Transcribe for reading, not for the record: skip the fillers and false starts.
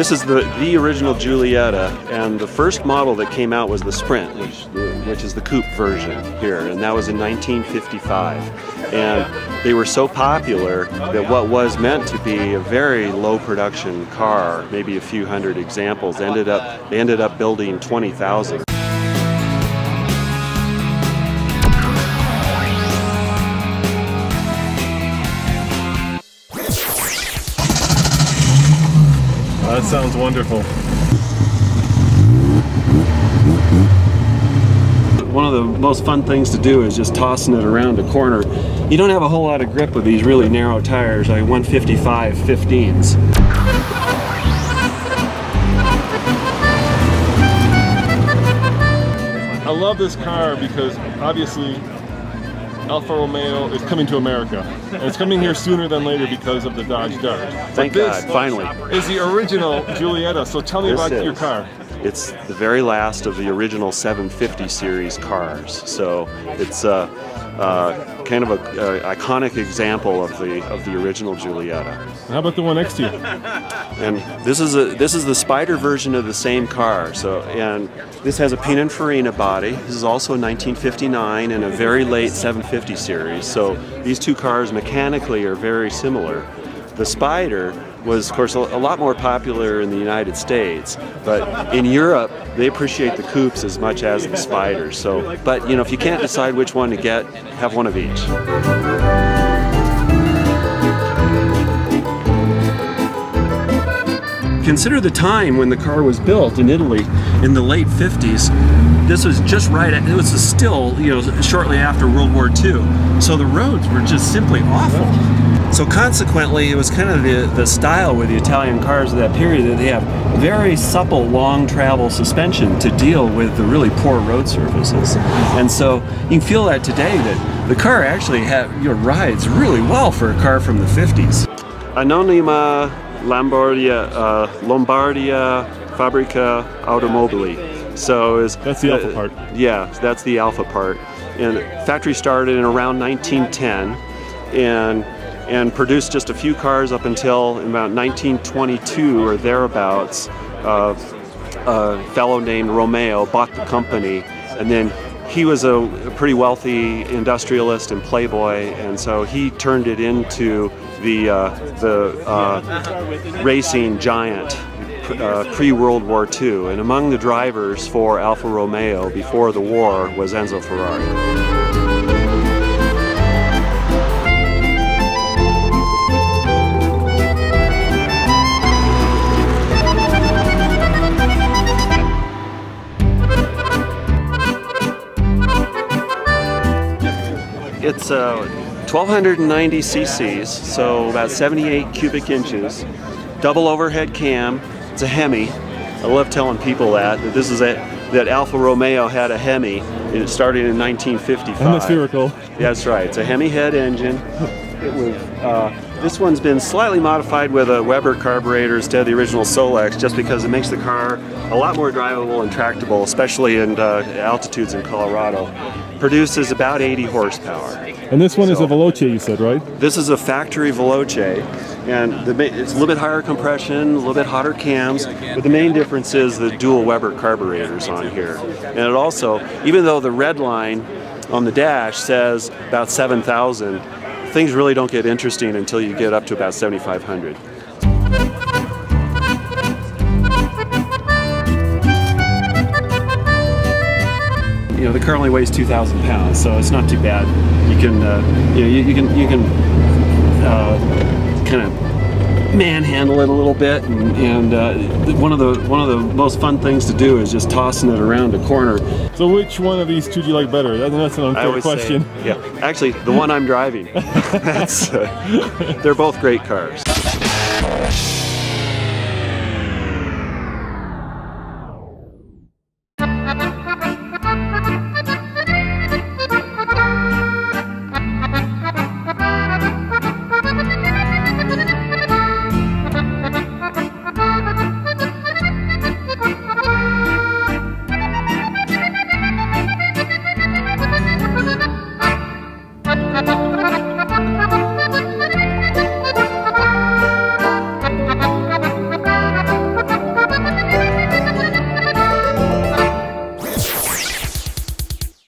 This is the original Giulietta, and the first model that came out was the Sprint, which is the coupe version here, and that was in 1955. And they were so popular that what was meant to be a very low production car, maybe a few hundred examples, they ended up building 20,000. That sounds wonderful. One of the most fun things to do is just tossing it around a corner. You don't have a whole lot of grip with these really narrow tires, like 155 15s. I love this car because obviously Alfa Romeo is coming to America, and it's coming here sooner than later because of the Dodge Dart. Thank God, finally. Is the original Giulietta, so tell me about your car. It's the very last of the original 750 series cars, so it's kind of an iconic example of the original Giulietta. How about the one next to you? And this is the Spider version of the same car. So, and this has a Pininfarina body. This is also a 1959 and a very late 750 series. So these two cars mechanically are very similar. The Spider was, of course, a lot more popular in the United States, but in Europe they appreciate the coupes as much as the Spiders. So, but you know, if you can't decide which one to get, have one of each. Consider the time when the car was built in Italy in the late 50s. This was just right, it was still, you know, shortly after World War II. So the roads were just simply awful. So consequently, it was kind of the style with the Italian cars of that period that they have very supple, long travel suspension to deal with the really poor road surfaces. And so you can feel that today, that the car actually rides really well for a car from the 50s. Anonima Lombardia Fabbrica Automobili. So that's the Alfa part. Yeah, that's the Alfa part. And factory started in around 1910, and produced just a few cars up until about 1922 or thereabouts. A fellow named Romeo bought the company, and then he was a pretty wealthy industrialist and playboy, and so he turned it into the racing giant pre-World War II. And among the drivers for Alfa Romeo before the war was Enzo Ferrari. It's 1,290 cc's, so about 78 cubic inches, double overhead cam. It's a Hemi. I love telling people that this is that Alfa Romeo had a Hemi. It started in 1955. Hemispherical. That's right. It's a Hemi head engine. It was. This one's been slightly modified with a Weber carburetor instead of the original Solex, just because it makes the car a lot more drivable and tractable, especially in altitudes in Colorado. Produces about 80 horsepower. And this one is a Veloce, you said, right? This is a factory Veloce, and it's a little bit higher compression, a little bit hotter cams, but the main difference is the dual Weber carburetors on here. And it also, even though the red line on the dash says about 7,000, things really don't get interesting until you get up to about 7,500. You know, the car only weighs 2,000 pounds, so it's not too bad. You can, you can kind of manhandle it a little bit, and one of the most fun things to do is just tossing it around a corner. So which one of these two do you like better? That's an unfair question. Say, yeah, actually, the one I'm driving. They're both great cars.